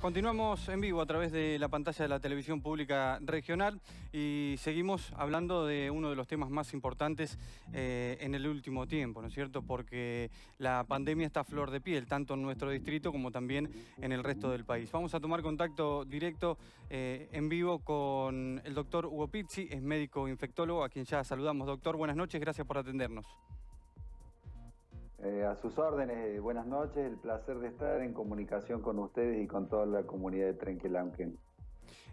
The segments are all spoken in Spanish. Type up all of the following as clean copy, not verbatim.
Continuamos en vivo a través de la pantalla de la televisión pública regional y seguimos hablando de uno de los temas más importantes en el último tiempo, ¿no es cierto? Porque la pandemia está a flor de piel, tanto en nuestro distrito como también en el resto del país. Vamos a tomar contacto directo en vivo con el doctor Hugo Pizzi, es médico infectólogo, a quien ya saludamos. Doctor, buenas noches, gracias por atendernos. A sus órdenes, buenas noches, el placer de estar en comunicación con ustedes y con toda la comunidad de Trenquelauquen.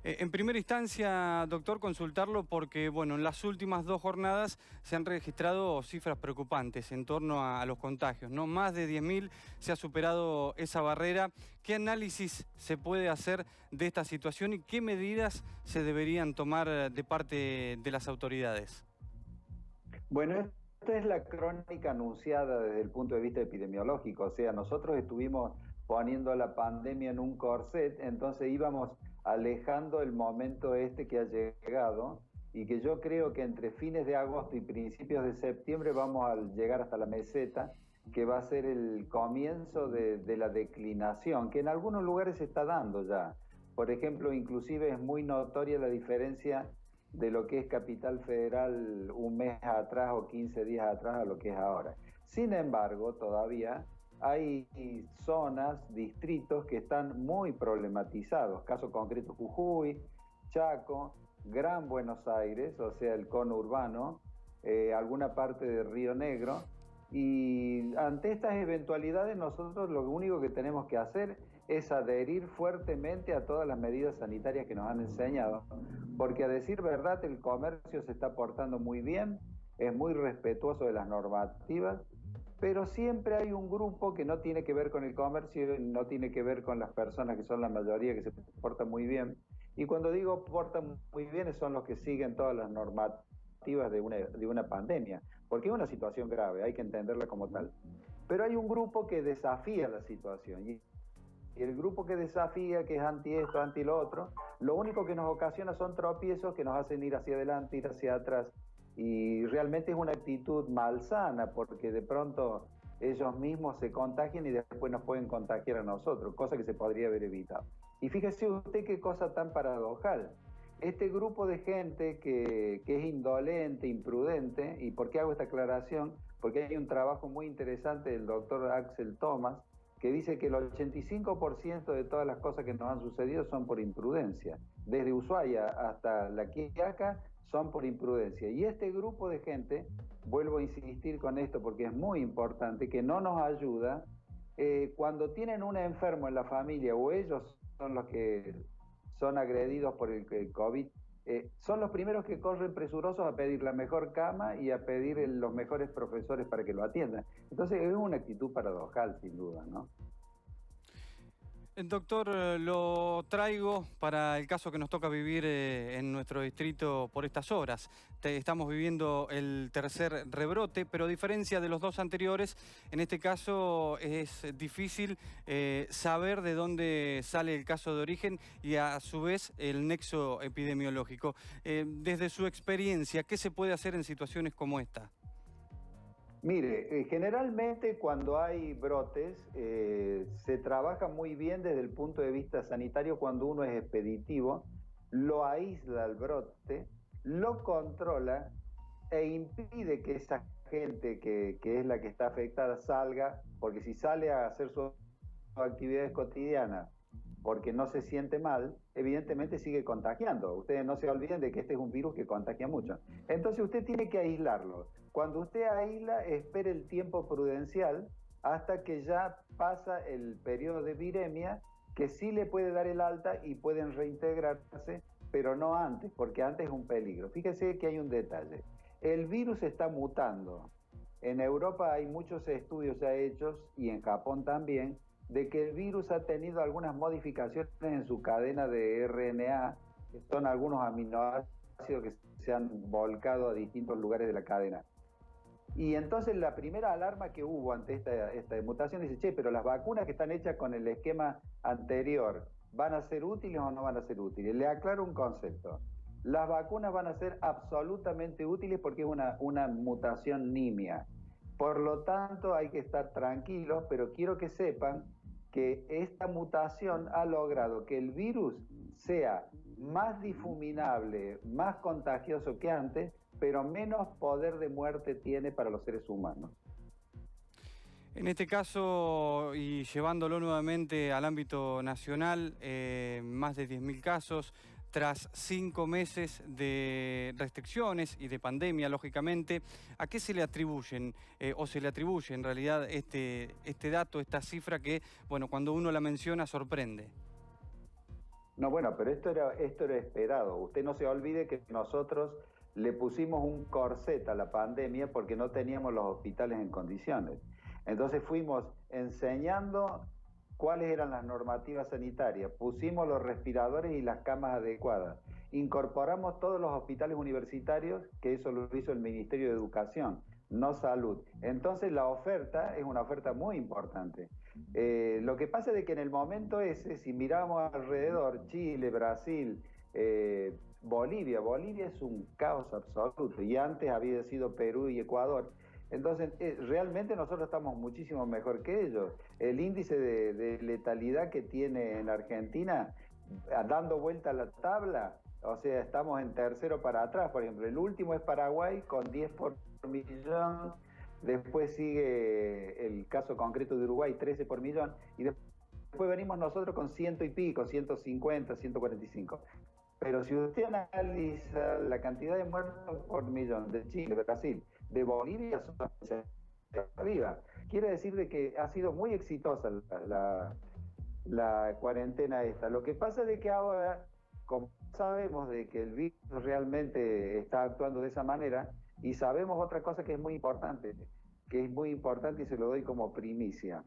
En primera instancia, doctor, consultarlo porque, bueno, en las últimas 2 jornadas se han registrado cifras preocupantes en torno a los contagios, ¿no? Más de 10.000 se ha superado esa barrera. ¿Qué análisis se puede hacer de esta situación y qué medidas se deberían tomar de parte de las autoridades? Bueno, esta es la crónica anunciada desde el punto de vista epidemiológico, o sea, nosotros estuvimos poniendo la pandemia en un corset, entonces íbamos alejando el momento este que ha llegado y que yo creo que entre fines de agosto y principios de septiembre vamos a llegar hasta la meseta, que va a ser el comienzo de la declinación, que en algunos lugares se está dando ya. Por ejemplo, inclusive es muy notoria la diferencia de lo que es Capital Federal un mes atrás o 15 días atrás a lo que es ahora. Sin embargo, todavía hay zonas, distritos que están muy problematizados. Caso concreto Jujuy, Chaco, Gran Buenos Aires, o sea, el conurbano, alguna parte de Río Negro. Y ante estas eventualidades nosotros lo único que tenemos que hacer es adherir fuertemente a todas las medidas sanitarias que nos han enseñado, porque a decir verdad el comercio se está portando muy bien, es muy respetuoso de las normativas, pero siempre hay un grupo que no tiene que ver con el comercio, no tiene que ver con las personas que son la mayoría, que se portan muy bien. Y cuando digo portan muy bien son los que siguen todas las normativas de una pandemia, porque es una situación grave, hay que entenderla como tal. Pero hay un grupo que desafía la situación, y el grupo que desafía, que es anti esto, anti lo otro, lo único que nos ocasiona son tropiezos que nos hacen ir hacia adelante, ir hacia atrás, y realmente es una actitud malsana, porque de pronto ellos mismos se contagian y después nos pueden contagiar a nosotros, cosa que se podría haber evitado. Y fíjese usted qué cosa tan paradojal. Este grupo de gente que es indolente, imprudente, ¿y por qué hago esta aclaración? Porque hay un trabajo muy interesante del doctor Axel Thomas, que dice que el 85% de todas las cosas que nos han sucedido son por imprudencia. Desde Ushuaia hasta La Quiaca son por imprudencia. Y este grupo de gente, vuelvo a insistir con esto porque es muy importante, que no nos ayuda, cuando tienen un enfermo en la familia o ellos son los que son agredidos por el COVID, son los primeros que corren presurosos a pedir la mejor cama y a pedir los mejores profesores para que lo atiendan. Entonces es una actitud paradojal, sin duda, ¿no? Doctor, lo traigo para el caso que nos toca vivir en nuestro distrito por estas horas. Estamos viviendo el tercer rebrote, pero a diferencia de los 2 anteriores, en este caso es difícil saber de dónde sale el caso de origen y a su vez el nexo epidemiológico. Desde su experiencia, ¿qué se puede hacer en situaciones como esta? Mire, generalmente cuando hay brotes se trabaja muy bien desde el punto de vista sanitario cuando uno es expeditivo, lo aísla el brote, lo controla e impide que esa gente que es la que está afectada salga, porque si sale a hacer sus actividades cotidianas porque no se siente mal, evidentemente sigue contagiando. Ustedes no se olviden de que este es un virus que contagia mucho. Entonces usted tiene que aislarlo. Cuando usted aísla, espere el tiempo prudencial hasta que ya pasa el periodo de viremia, que sí le puede dar el alta y pueden reintegrarse, pero no antes, porque antes es un peligro. Fíjese que hay un detalle. El virus está mutando. En Europa hay muchos estudios ya hechos, y en Japón también, de que el virus ha tenido algunas modificaciones en su cadena de RNA, que son algunos aminoácidos que se han volcado a distintos lugares de la cadena. Y entonces la primera alarma que hubo ante esta mutación dice, che, pero las vacunas que están hechas con el esquema anterior, ¿van a ser útiles o no van a ser útiles? Le aclaro un concepto. Las vacunas van a ser absolutamente útiles porque es una mutación nimia. Por lo tanto, hay que estar tranquilos, pero quiero que sepan que esta mutación ha logrado que el virus sea más difuminable, más contagioso que antes, pero menos poder de muerte tiene para los seres humanos. En este caso, y llevándolo nuevamente al ámbito nacional, más de 10.000 casos, tras 5 meses de restricciones y de pandemia, lógicamente, ¿a qué se le atribuyen, o se le atribuye en realidad este dato, esta cifra que, bueno, cuando uno la menciona sorprende? No, bueno, pero esto era esperado. Usted no se olvide que nosotros le pusimos un corset a la pandemia porque no teníamos los hospitales en condiciones. Entonces fuimos enseñando cuáles eran las normativas sanitarias, pusimos los respiradores y las camas adecuadas, incorporamos todos los hospitales universitarios, que eso lo hizo el Ministerio de Educación, no Salud. Entonces la oferta es una oferta muy importante. Lo que pasa es que en el momento ese, si miramos alrededor, Chile, Brasil, Bolivia es un caos absoluto, y antes había sido Perú y Ecuador. Entonces, realmente nosotros estamos muchísimo mejor que ellos. El índice de letalidad que tiene en Argentina, dando vuelta a la tabla, o sea, estamos en tercero para atrás. Por ejemplo, el último es Paraguay con 10 por millón, después sigue el caso concreto de Uruguay, 13 por millón, y después venimos nosotros con 100 y pico, 150, 145. Pero si usted analiza la cantidad de muertos por millón de Chile, de Brasil, de Bolivia, son arriba. Quiere decir de que ha sido muy exitosa la cuarentena esta. Lo que pasa es que ahora, como sabemos de que el virus realmente está actuando de esa manera, y sabemos otra cosa que es muy importante y se lo doy como primicia.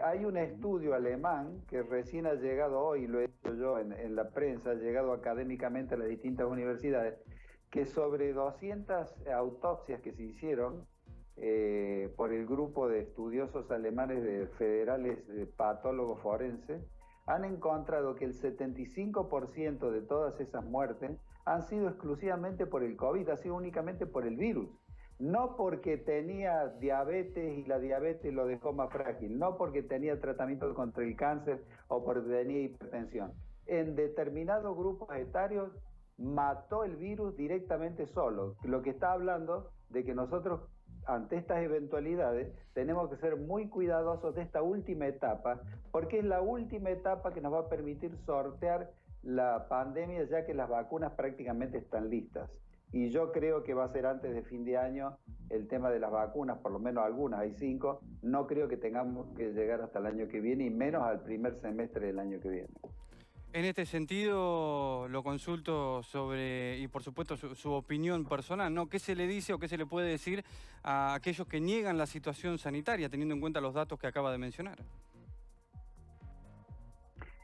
Hay un estudio alemán que recién ha llegado hoy, lo he hecho yo en la prensa, ha llegado académicamente a las distintas universidades, que sobre 200 autopsias que se hicieron por el grupo de estudiosos alemanes federales de patólogos forenses, han encontrado que el 75% de todas esas muertes han sido exclusivamente por el COVID, ha sido únicamente por el virus. No porque tenía diabetes y la diabetes lo dejó más frágil, no porque tenía tratamiento contra el cáncer o porque tenía hipertensión. En determinados grupos etarios mató el virus directamente solo, lo que está hablando de que nosotros ante estas eventualidades tenemos que ser muy cuidadosos de esta última etapa, porque es la última etapa que nos va a permitir sortear la pandemia, ya que las vacunas prácticamente están listas. Y yo creo que va a ser antes de fin de año el tema de las vacunas, por lo menos algunas, hay 5, no creo que tengamos que llegar hasta el año que viene y menos al primer semestre del año que viene. En este sentido, lo consulto sobre, y por supuesto su opinión personal, ¿no? ¿Qué se le dice o qué se le puede decir a aquellos que niegan la situación sanitaria, teniendo en cuenta los datos que acaba de mencionar?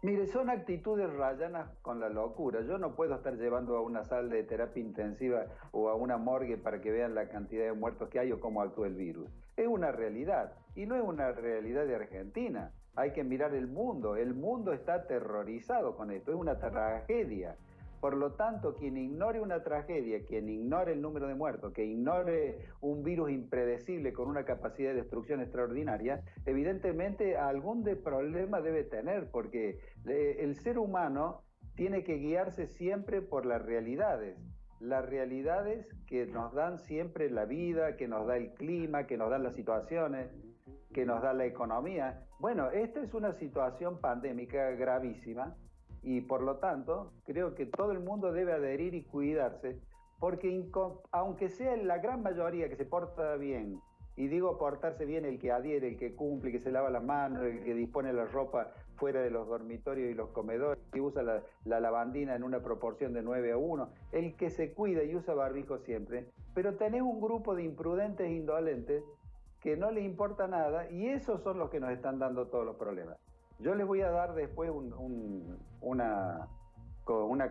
Mire, son actitudes rayanas con la locura. Yo no puedo estar llevando a una sala de terapia intensiva o a una morgue para que vean la cantidad de muertos que hay o cómo actúa el virus. Es una realidad, y no es una realidad de Argentina. Hay que mirar el mundo está aterrorizado con esto, es una tragedia. Por lo tanto, quien ignore una tragedia, quien ignore el número de muertos, que ignore un virus impredecible con una capacidad de destrucción extraordinaria, evidentemente algún problema debe tener, porque el ser humano tiene que guiarse siempre por las realidades que nos dan siempre la vida, que nos da el clima, que nos dan las situaciones, que nos da la economía. Bueno, esta es una situación pandémica gravísima, y por lo tanto creo que todo el mundo debe adherir y cuidarse, porque aunque sea la gran mayoría que se porta bien, y digo portarse bien el que adhiere, el que cumple, que se lava las manos, el que dispone la ropa fuera de los dormitorios y los comedores, que usa la lavandina en una proporción de 9:1, el que se cuida y usa barbijo siempre, pero tenés un grupo de imprudentes e indolentes que no les importa nada, y esos son los que nos están dando todos los problemas. Yo les voy a dar después una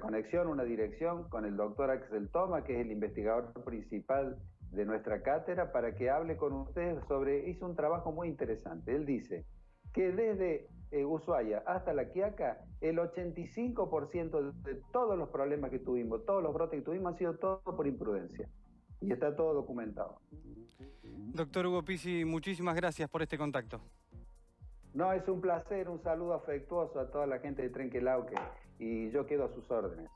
conexión, una dirección con el doctor Axel Thoma, que es el investigador principal de nuestra cátedra, para que hable con ustedes hizo un trabajo muy interesante. Él dice que desde Ushuaia hasta La Quiaca, el 85% de todos los problemas que tuvimos, todos los brotes que tuvimos, han sido todo por imprudencia. Y está todo documentado. Doctor Hugo Pizzi, muchísimas gracias por este contacto. No, es un placer, un saludo afectuoso a toda la gente de Trenquelauque y yo quedo a sus órdenes.